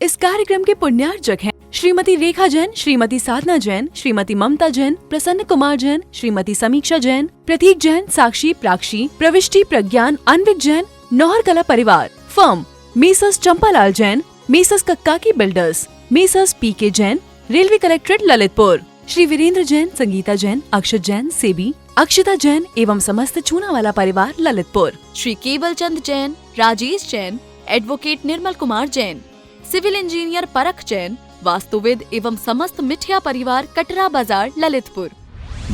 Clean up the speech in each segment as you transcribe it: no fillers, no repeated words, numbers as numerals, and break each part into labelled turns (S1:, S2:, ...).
S1: इस कार्यक्रम के पुण्यार्चक हैं श्रीमती रेखा जैन, श्रीमती साधना जैन, श्रीमती ममता जैन, प्रसन्न कुमार जैन, श्रीमती समीक्षा जैन, प्रतीक जैन, साक्षी, प्राक्षी, प्रविष्टि, प्रज्ञान, अनविक जैन, नौहर कला परिवार, firm Messrs Champalal Jain, Messrs कक्काकी builders, Messrs PK Jain, railway collectorate Lalitpur, Shri Virendra Jain, Sangeeta Jain, Akshat Jain, सेबी, अक्षता जैन एवं समस्त चूनावाला परिवार Lalitpur,
S2: Shri Keval Chand Jain, Rajesh Jain, advocate Nirmal Kumar Jain, civil engineer Parakh Jain, वास्तुविद एवं समस्त मिठिया परिवार कटरा बाजार ललितपुर।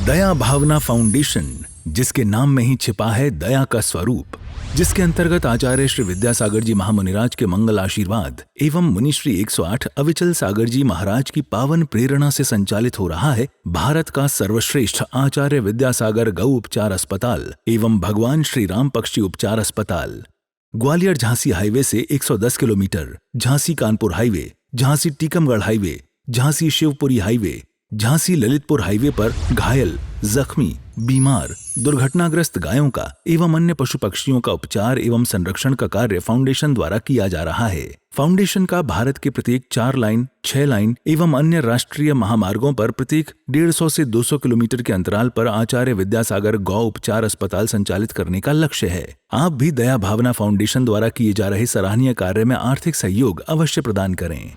S3: दया भावना फाउंडेशन, जिसके नाम में ही छिपा है दया का स्वरूप, जिसके अंतर्गत आचार्य श्री विद्यासागर जी महामुनिराज के मंगल आशीर्वाद एवं मुनिश्री 108 अविचल सागर जी महाराज की पावन प्रेरणा से संचालित हो रहा है भारत का सर्वश्रेष्ठ आचार्य विद्यासागर गौ उपचार अस्पताल एवं भगवान श्री राम पक्षी उपचार अस्पताल। ग्वालियर झांसी हाईवे से 110 kilometre, Jhansi Kanpur highway, Jhansi Tikamgarh highway, Jhansi Shivpuri highway, Jhansi Lalitpur highway पर घायल, जख्मी, बीमार, दुर्घटनाग्रस्त गायों का एवं अन्य पशु पक्षियों का उपचार एवं संरक्षण का कार्य फाउंडेशन द्वारा किया जा रहा है। फाउंडेशन का भारत के प्रत्येक 4 लाइन, 6 लाइन एवं अन्य राष्ट्रीय महामार्गों पर प्रत्येक 150 से 200 किलोमीटर के अंतराल पर आचार्य विद्यासागर गौ उपचार अस्पताल संचालित करने का लक्ष्य है। आप भी दया भावना फाउंडेशन द्वारा किए जा रहे सराहनीय कार्य में आर्थिक सहयोग अवश्य प्रदान करें।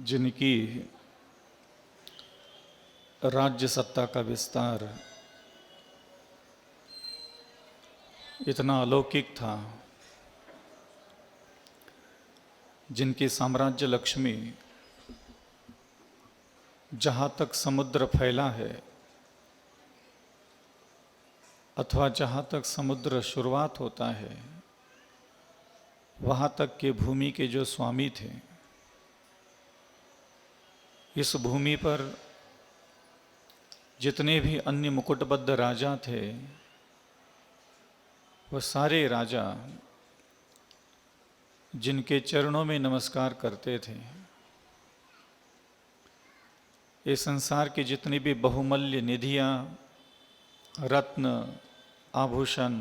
S4: जिनकी राज्य सत्ता का विस्तार इतना अलौकिक था, जिनकी साम्राज्य लक्ष्मी जहाँ तक समुद्र फैला है अथवा जहाँ तक समुद्र शुरुआत होता है वहाँ तक के भूमि के जो स्वामी थे, इस भूमि पर जितने भी अन्य मुकुटबद्ध राजा थे वह सारे राजा जिनके चरणों में नमस्कार करते थे। इस संसार की जितनी भी बहुमूल्य निधियाँ, रत्न, आभूषण,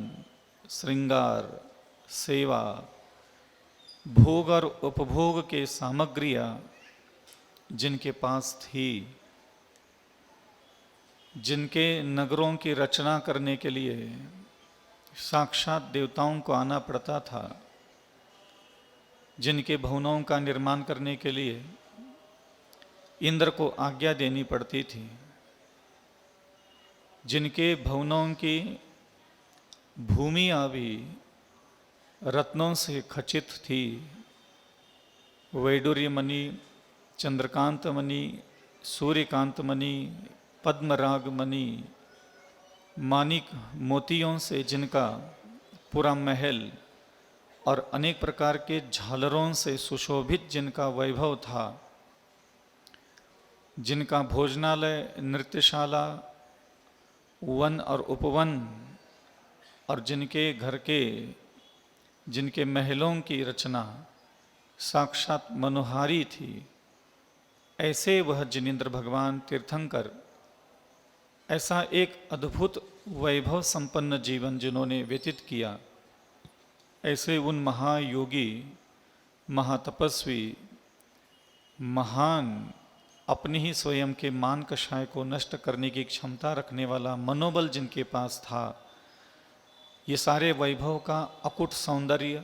S4: श्रृंगार, सेवा, भोग और उपभोग के सामग्रियाँ जिनके पास थी, जिनके नगरों की रचना करने के लिए साक्षात देवताओं को आना पड़ता था, जिनके भवनों का निर्माण करने के लिए इंद्र को आज्ञा देनी पड़ती थी, जिनके भवनों की भूमियाँ भी रत्नों से खचित थी, वैडूर्य मणि, चंद्रकांत मणि, सूर्यकांत मणि, पद्मराग मणि, मानिक मोतियों से जिनका पूरा महल और अनेक प्रकार के झालरों से सुशोभित जिनका वैभव था, जिनका भोजनालय, नृत्यशाला, वन और उपवन और जिनके घर के, जिनके महलों की रचना साक्षात मनोहारी थी, ऐसे वह जिनेंद्र भगवान तीर्थंकर ऐसा एक अद्भुत वैभव संपन्न जीवन जिन्होंने व्यतीत किया, ऐसे उन महायोगी, महातपस्वी, महान, अपनी ही स्वयं के मान कषाय को नष्ट करने की क्षमता रखने वाला मनोबल जिनके पास था, ये सारे वैभव का अकुट सौंदर्य,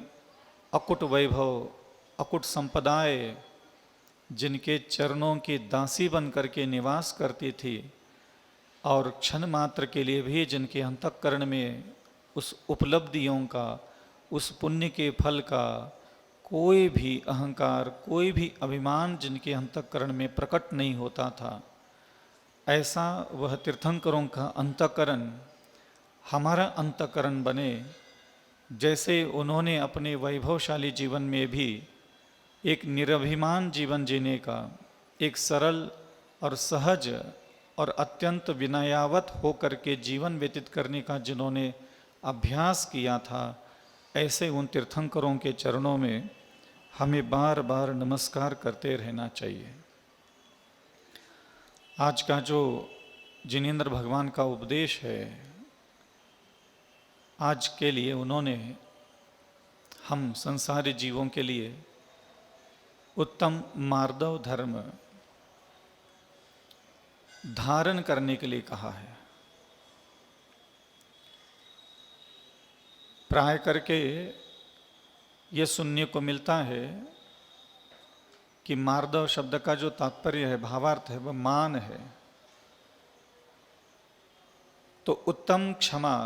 S4: अकुट वैभव, अकुट संपदाएं जिनके चरणों की दासी बन करके निवास करती थी और क्षण मात्र के लिए भी जिनके अंतःकरण में उस उपलब्धियों का, उस पुण्य के फल का कोई भी अहंकार, कोई भी अभिमान जिनके अंतःकरण में प्रकट नहीं होता था, ऐसा वह तीर्थंकरों का अंतःकरण हमारा अंतःकरण बने। जैसे उन्होंने अपने वैभवशाली जीवन में भी एक निरभिमान जीवन जीने का, एक सरल और सहज और अत्यंत विनयावत होकर के जीवन व्यतीत करने का जिन्होंने अभ्यास किया था, ऐसे उन तीर्थंकरों के चरणों में हमें बार बार नमस्कार करते रहना चाहिए। आज का जो जिनेंद्र भगवान का उपदेश है, आज के लिए उन्होंने हम संसारी जीवों के लिए उत्तम मार्दव धर्म धारण करने के लिए कहा है। प्राय करके ये सुनने को मिलता है कि मार्दव शब्द का जो तात्पर्य है, भावार्थ है, वह मान है। तो उत्तम क्षमा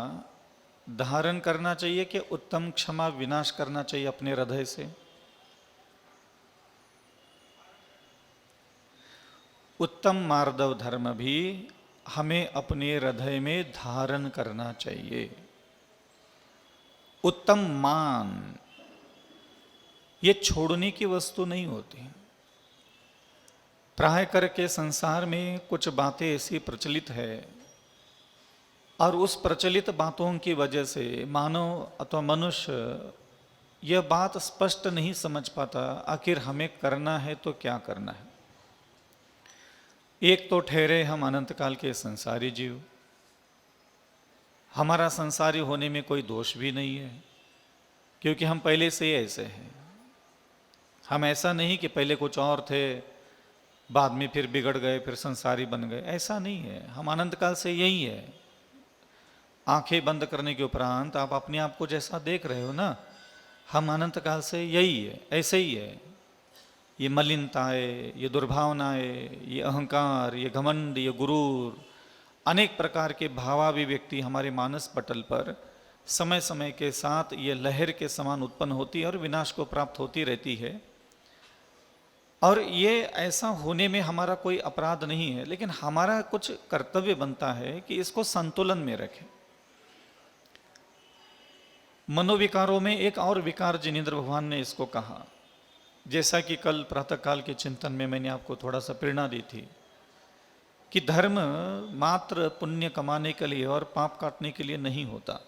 S4: धारण करना चाहिए कि उत्तम क्षमा विनाश करना चाहिए अपने हृदय से? उत्तम मार्दव धर्म भी हमें अपने हृदय में धारण करना चाहिए। उत्तम मान ये छोड़ने की वस्तु नहीं होती। प्राय करके संसार में कुछ बातें ऐसी प्रचलित है और उस प्रचलित बातों की वजह से मानव अथवा मनुष्य यह बात स्पष्ट नहीं समझ पाता आखिर हमें करना है तो क्या करना है। एक तो ठहरे हम अनंत काल के संसारी जीव, हमारा संसारी होने में कोई दोष भी नहीं है क्योंकि हम पहले से ही ऐसे हैं। हम ऐसा नहीं कि पहले कुछ और थे, बाद में फिर बिगड़ गए, फिर संसारी बन गए, ऐसा नहीं है। हम अनंत काल से यही है। आंखें बंद करने के उपरांत आप अपने आप को जैसा देख रहे हो ना, हम अनंत काल से यही है, ऐसे ही है। ये मलिनताएं, ये दुर्भावनाएं, ये अहंकार, ये घमंड, ये गुरूर, अनेक प्रकार के भावाभिव्यक्ति हमारे मानस पटल पर समय समय के साथ ये लहर के समान उत्पन्न होती है और विनाश को प्राप्त होती रहती है। और ये ऐसा होने में हमारा कोई अपराध नहीं है, लेकिन हमारा कुछ कर्तव्य बनता है कि इसको संतुलन में रखें। मनोविकारों में एक और विकार जिनेंद्र भगवान ने इसको कहा, जैसा कि कल प्रातःकाल के चिंतन में मैंने आपको थोड़ा सा प्रेरणा दी थी कि धर्म मात्र पुण्य कमाने के लिए और पाप काटने के लिए नहीं होता।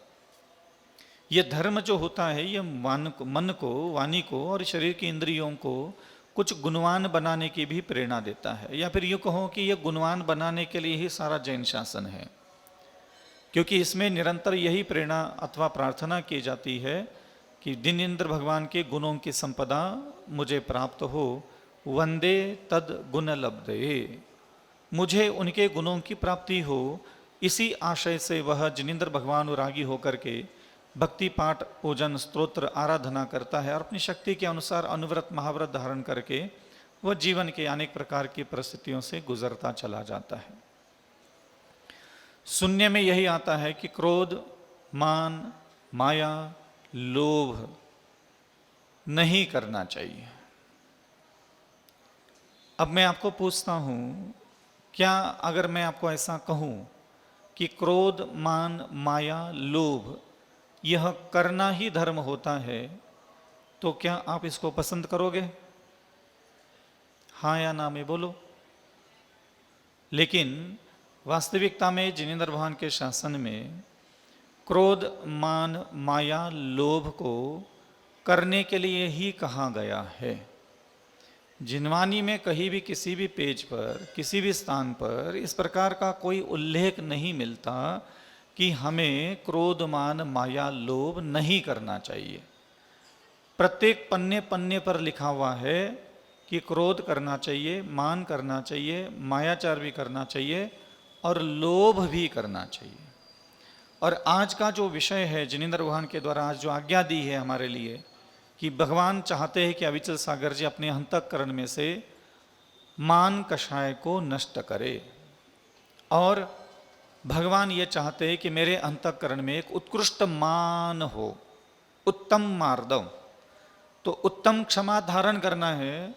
S4: ये धर्म जो होता है ये मन को, वाणी को और शरीर की इंद्रियों को कुछ गुणवान बनाने की भी प्रेरणा देता है। या फिर यूँ कहो कि ये गुणवान बनाने के लिए ही सारा जैन शासन है, क्योंकि इसमें निरंतर यही प्रेरणा अथवा प्रार्थना की जाती है कि जिनेंद्र भगवान के गुणों की संपदा मुझे प्राप्त हो, वंदे तद गुण लब्धे, मुझे उनके गुणों की प्राप्ति हो। इसी आशय से वह जिनेंद्र भगवान रागी होकर के भक्ति पाठ, पूजन, स्तोत्र, आराधना करता है और अपनी शक्ति के अनुसार अनुव्रत महाव्रत धारण करके वह जीवन के अनेक प्रकार की परिस्थितियों से गुजरता चला जाता है। शून्य में यही आता है कि क्रोध, मान, माया, लोभ नहीं करना चाहिए। अब मैं आपको पूछता हूं, क्या अगर मैं आपको ऐसा कहूं कि क्रोध, मान, माया, लोभ यह करना ही धर्म होता है, तो क्या आप इसको पसंद करोगे? हाँ या ना में बोलो। लेकिन वास्तविकता में जिनेंद्र भगवान के शासन में क्रोध, मान, माया, लोभ को करने के लिए ही कहा गया है। जिनवानी में कहीं भी किसी भी पेज पर, किसी भी स्थान पर इस प्रकार का कोई उल्लेख नहीं मिलता कि हमें क्रोध, मान, माया, लोभ नहीं करना चाहिए। प्रत्येक पन्ने पन्ने पर लिखा हुआ है कि क्रोध करना चाहिए, मान करना चाहिए, मायाचार भी करना चाहिए और लोभ भी करना चाहिए। और आज का जो विषय है जिनेंद्र भगवान के द्वारा आज जो आज्ञा दी है हमारे लिए कि भगवान चाहते हैं कि अविचल सागर जी अपने अंतःकरण में से मान कषाय को नष्ट करे, और भगवान ये चाहते हैं कि मेरे अंतःकरण में एक उत्कृष्ट मान हो, उत्तम मार्दव। तो उत्तम क्षमा धारण करना है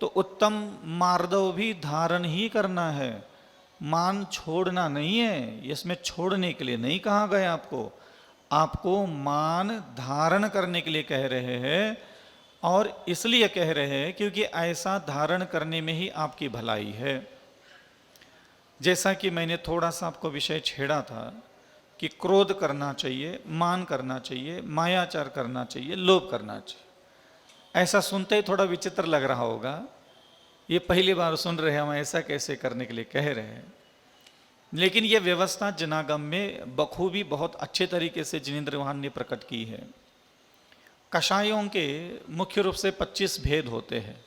S4: तो उत्तम मार्दव भी धारण ही करना है, मान छोड़ना नहीं है। इसमें छोड़ने के लिए नहीं कहा गया आपको, आपको मान धारण करने के लिए कह रहे हैं। और इसलिए कह रहे हैं क्योंकि ऐसा धारण करने में ही आपकी भलाई है। जैसा कि मैंने थोड़ा सा आपको विषय छेड़ा था कि क्रोध करना चाहिए, मान करना चाहिए, मायाचार करना चाहिए, लोभ करना चाहिए। ऐसा सुनते ही थोड़ा विचित्र लग रहा होगा, ये पहली बार सुन रहे हैं हम, ऐसा कैसे करने के लिए कह रहे हैं। लेकिन ये व्यवस्था जनागम में बखूबी बहुत अच्छे तरीके से जिनेंद्र वाहन ने प्रकट की है। कषायों के मुख्य रूप से 25 भेद होते हैं।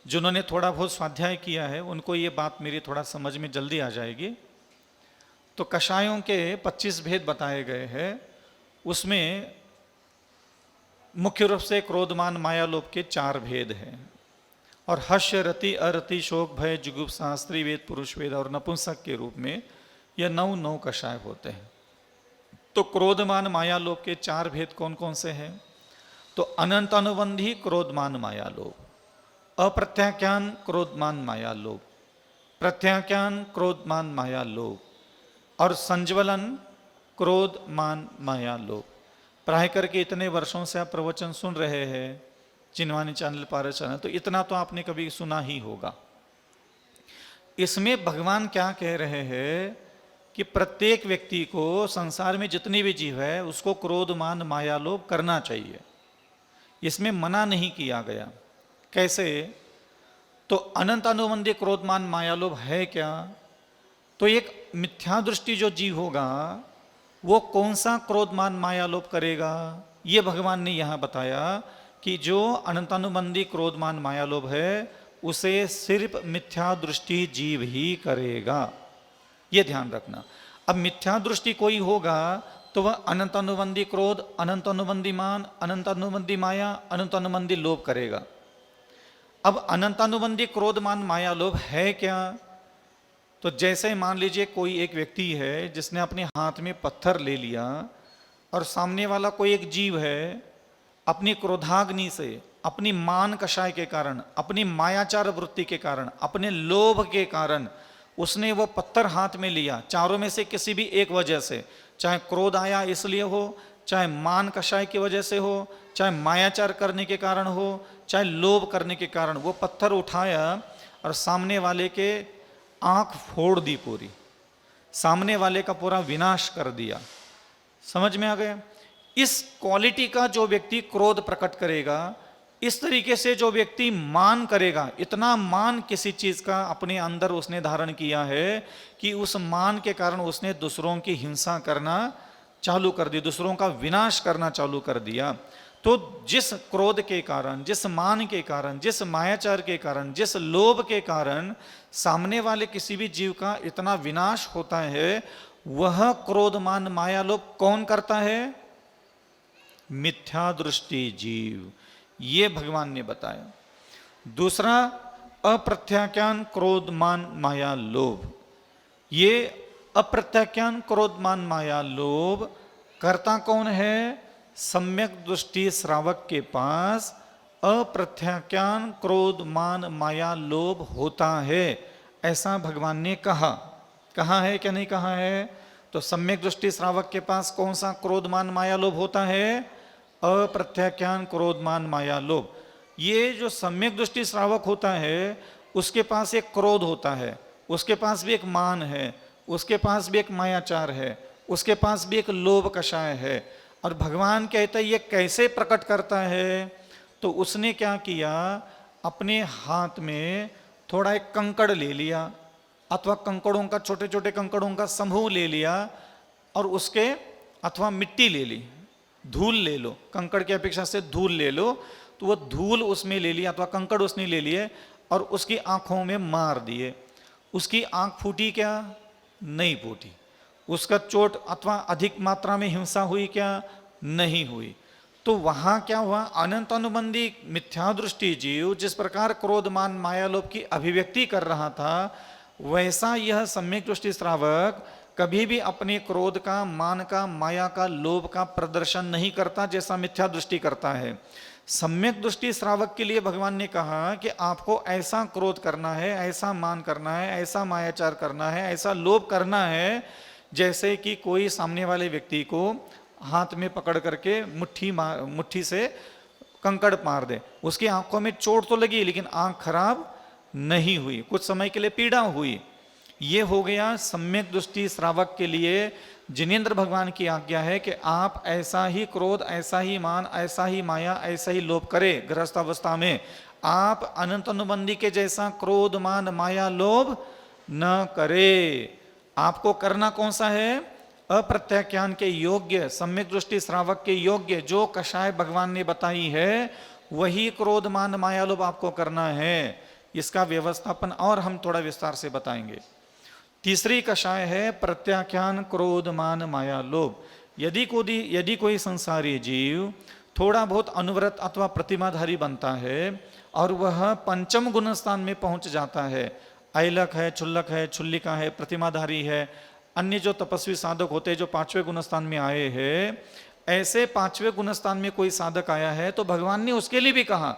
S4: जिन्होंने थोड़ा बहुत स्वाध्याय किया है उनको ये बात मेरी थोड़ा समझ में जल्दी आ जाएगी। तो कषायों के 25 भेद बताए गए हैं। उसमें मुख्य रूप से क्रोधमान माया लोभ के 4 भेद हैं, और हर्ष रति अरति शोक भय जुगुप्सा स्त्री वेद पुरुष वेद और नपुंसक के रूप में यह 9 कषाय होते हैं। तो क्रोधमान माया लोभ के 4 भेद कौन कौन से हैं? तो अनंत अनुबंधी क्रोधमान माया लोभ, अप्रत्याख्यान क्रोधमान माया लोभ, प्रत्याख्यान क्रोधमान माया लोभ और संज्वलन क्रोधमान माया लोभ। प्राय करके इतने वर्षों से आप प्रवचन सुन रहे हैं चिन्वानी चैनल पारस चैनल, तो इतना तो आपने कभी सुना ही होगा। इसमें भगवान क्या कह रहे हैं कि प्रत्येक व्यक्ति को संसार में जितने भी जीव है उसको क्रोध मान माया लोभ करना चाहिए। इसमें मना नहीं किया गया। कैसे? तो अनंत अनुबंधी क्रोध मान माया लोभ है क्या? तो एक मिथ्या दृष्टि जो जीव होगा वो कौन सा क्रोध मान माया लोभ करेगा? ये भगवान ने यहां बताया कि जो अनंतानुबंधी क्रोध मान माया लोभ है उसे सिर्फ मिथ्या दृष्टि जीव ही करेगा। ये ध्यान रखना। अब मिथ्या दृष्टि कोई होगा तो वह अनंत अनुबंधी क्रोध, अनंत अनुबंधी मान, अनंत अनुबंधी माया, अनंत अनुबंधी लोभ करेगा। अब अनंत अनुबंधी क्रोध मान माया लोभ है क्या? तो जैसे मान लीजिए कोई एक व्यक्ति है जिसने अपने हाथ में पत्थर ले लिया और सामने वाला कोई एक जीव है अपनी क्रोधाग्नि से, अपनी मान कषाय के कारण, अपनी मायाचार वृत्ति के कारण, अपने लोभ के कारण उसने वो पत्थर हाथ में लिया। चारों में से किसी भी एक वजह से, चाहे क्रोध आया इसलिए हो, चाहे मान कषाय की वजह से हो, चाहे मायाचार करने के कारण हो, चाहे लोभ करने के कारण, वो पत्थर उठाया और सामने वाले के आंख फोड़ दी, पूरी सामने वाले का पूरा विनाश कर दिया। समझ में आ गया? इस क्वालिटी का जो व्यक्ति क्रोध प्रकट करेगा, इस तरीके से जो व्यक्ति मान करेगा, इतना मान किसी चीज का अपने अंदर उसने धारण किया है कि उस मान के कारण उसने दूसरों की हिंसा करना चालू कर दी, दूसरों का विनाश करना चालू कर दिया। तो जिस क्रोध के कारण, जिस मान के कारण, जिस मायाचार के कारण, जिस लोभ के कारण सामने वाले किसी भी जीव का इतना विनाश होता है, वह क्रोध मान माया लोभ कौन करता है? मिथ्या दृष्टि जीव। ये भगवान ने बताया। दूसरा, अप्रत्याख्यान क्रोध मान माया लोभ। ये अप्रत्याख्यान क्रोध मान माया लोभ करता कौन है? सम्यक दृष्टि श्रावक के पास अप्रत्याख्यान क्रोध मान माया लोभ होता है, ऐसा भगवान ने कहा है क्या नहीं कहा है? तो सम्यक दृष्टि श्रावक के पास कौन सा क्रोध मान माया लोभ होता है? अप्रत्याख्यान क्रोध मान माया लोभ। ये जो सम्यक दृष्टि श्रावक होता है उसके पास एक क्रोध होता है, उसके पास भी एक मान है, उसके पास भी एक मायाचार है, उसके पास भी एक लोभ कषाय है। और भगवान कहते हैं ये कैसे प्रकट करता है? तो उसने क्या किया, अपने हाथ में थोड़ा एक कंकड़ ले लिया, अथवा कंकड़ों का, छोटे छोटे कंकड़ों का समूह ले लिया, और उसके अथवा मिट्टी ले ली, धूल ले लो, कंकड़ की अपेक्षा से धूल ले लो, तो वो धूल उसमें ले लिया अथवा कंकड़ उसने ले लिए और उसकी आंखों में मार दिए। उसकी आंख फूटी क्या? नहीं फूटी। उसका चोट अथवा अधिक मात्रा में हिंसा हुई क्या? नहीं हुई। तो वहां क्या हुआ? अनंत अनुबंधी मिथ्या दृष्टि जीव जिस प्रकार क्रोध मान माया लोभ की अभिव्यक्ति कर रहा था, वैसा यह सम्यक दृष्टि श्रावक कभी भी अपने क्रोध का, मान का, माया का, लोभ का प्रदर्शन नहीं करता जैसा मिथ्या दृष्टि करता है। सम्यक दृष्टि श्रावक के लिए भगवान ने कहा कि आपको ऐसा क्रोध करना है, ऐसा मान करना है, ऐसा मायाचार करना है, ऐसा लोभ करना है जैसे कि कोई सामने वाले व्यक्ति को हाथ में पकड़ करके मुट्ठी से कंकड़ मार दे, उसकी आंखों में चोट तो लगी लेकिन आंख खराब नहीं हुई, कुछ समय के लिए पीड़ा हुई। ये हो गया सम्यक दृष्टि श्रावक के लिए जिनेंद्र भगवान की आज्ञा है कि आप ऐसा ही क्रोध, ऐसा ही मान, ऐसा ही माया, ऐसा ही लोभ करे गृहस्थ अवस्था में। आप अनंत अनुबंधी के जैसा क्रोध, मान, माया, लोभ न करे। आपको करना कौन सा है? अप्रत्याख्यान के योग्य, सम्यक दृष्टि श्रावक के योग्य जो कषाय भगवान ने बताई है वही क्रोध, मान, माया, लोभ आपको करना है। इसका व्यवस्थापन और हम थोड़ा विस्तार से बताएंगे। तीसरी कषाय है प्रत्याख्यान क्रोध, मान, माया, लोभ। यदि कोई संसारी जीव थोड़ा बहुत अनुव्रत अथवा प्रतिमाधारी बनता है और वह पंचम गुण स्थान में पहुंच जाता है, ऐलक है, छुल्लक है, छुल्लिका है, प्रतिमाधारी है, अन्य जो तपस्वी साधक होते हैं जो पांचवें गुण स्थान में आए हैं, ऐसे पांचवें गुण स्थान में कोई साधक आया है तो भगवान ने उसके लिए भी कहा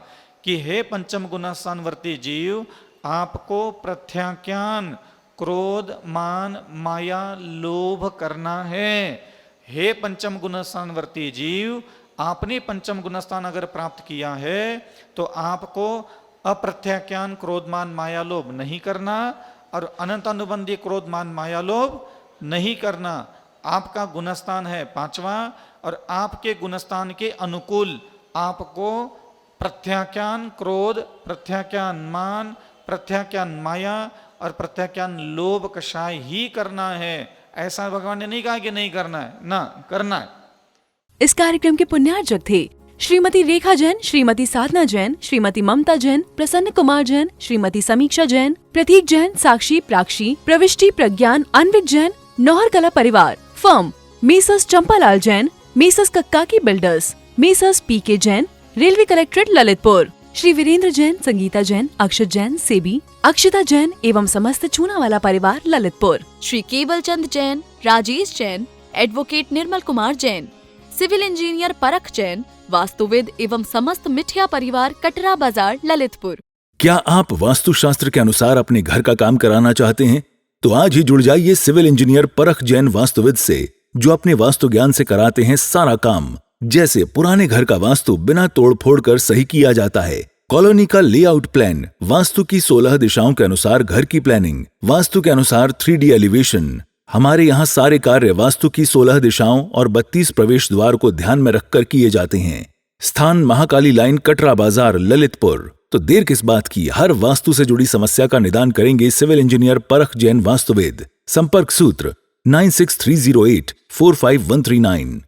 S4: कि हे पंचम गुण स्थानवर्ती जीव, आपको प्रत्याख्यान क्रोध, मान, माया, लोभ करना है। हे पंचम गुण स्थानवर्ती जीव, आपने पंचम गुण स्थान अगर प्राप्त किया है तो आपको अप्रत्याख्यान क्रोध, मान, माया, लोभ नहीं करना और अनंत अनुबंधी क्रोध, मान, माया, लोभ नहीं करना। आपका गुणस्थान है पांचवा और आपके गुणस्थान के अनुकूल आपको प्रत्याख्यान क्रोध, प्रत्याख्यान मान, प्रत्याख्यान माया और प्रत्याख्यान लोभ कषाय ही करना है। ऐसा भगवान ने नहीं कहा कि नहीं करना है, ना करना है।
S1: इस कार्यक्रम के पुण्यार्चक थे श्रीमती रेखा जैन, श्रीमती साधना जैन, श्रीमती ममता जैन, प्रसन्न कुमार जैन, श्रीमती समीक्षा जैन, प्रतीक जैन, साक्षी, प्राक्षी, प्रविष्टि, प्रज्ञान, अन्विक जैन, नौहर कला परिवार, firm Messrs Champalal Jain, Messrs कक्काकी builders, Messrs PK Jain, railway collectorate Lalitpur, Shri Virendra Jain, Sangeeta Jain, Akshat Jain, सेबी, अक्षता जैन एवं समस्त चूनावाला परिवार Lalitpur,
S2: Shri Keval Chand Jain, Rajesh Jain, advocate Nirmal Kumar Jain, civil engineer Parakh Jain, वास्तुविद एवं समस्त मिठिया परिवार कटरा बाजार ललितपुर।
S3: क्या आप वास्तुशास्त्र के अनुसार अपने घर का काम कराना चाहते हैं? तो आज ही जुड़ जाइए सिविल इंजीनियर परख जैन वास्तुविद से, जो अपने वास्तु ज्ञान से कराते हैं सारा काम। जैसे पुराने घर का वास्तु बिना तोड़ फोड़ कर सही किया जाता है, कॉलोनी का लेआउट प्लान, वास्तु की 16 दिशाओं के अनुसार घर की प्लानिंग, वास्तु के अनुसार 3D एलिवेशन। हमारे यहाँ सारे कार्य वास्तु की 16 दिशाओं और 32 प्रवेश द्वार को ध्यान में रखकर किए जाते हैं। स्थान महाकाली लाइन, कटरा बाजार, ललितपुर। तो देर किस बात की, हर वास्तु से जुड़ी समस्या का निदान करेंगे सिविल इंजीनियर परख जैन वास्तुवेद। संपर्क सूत्र 9630845139।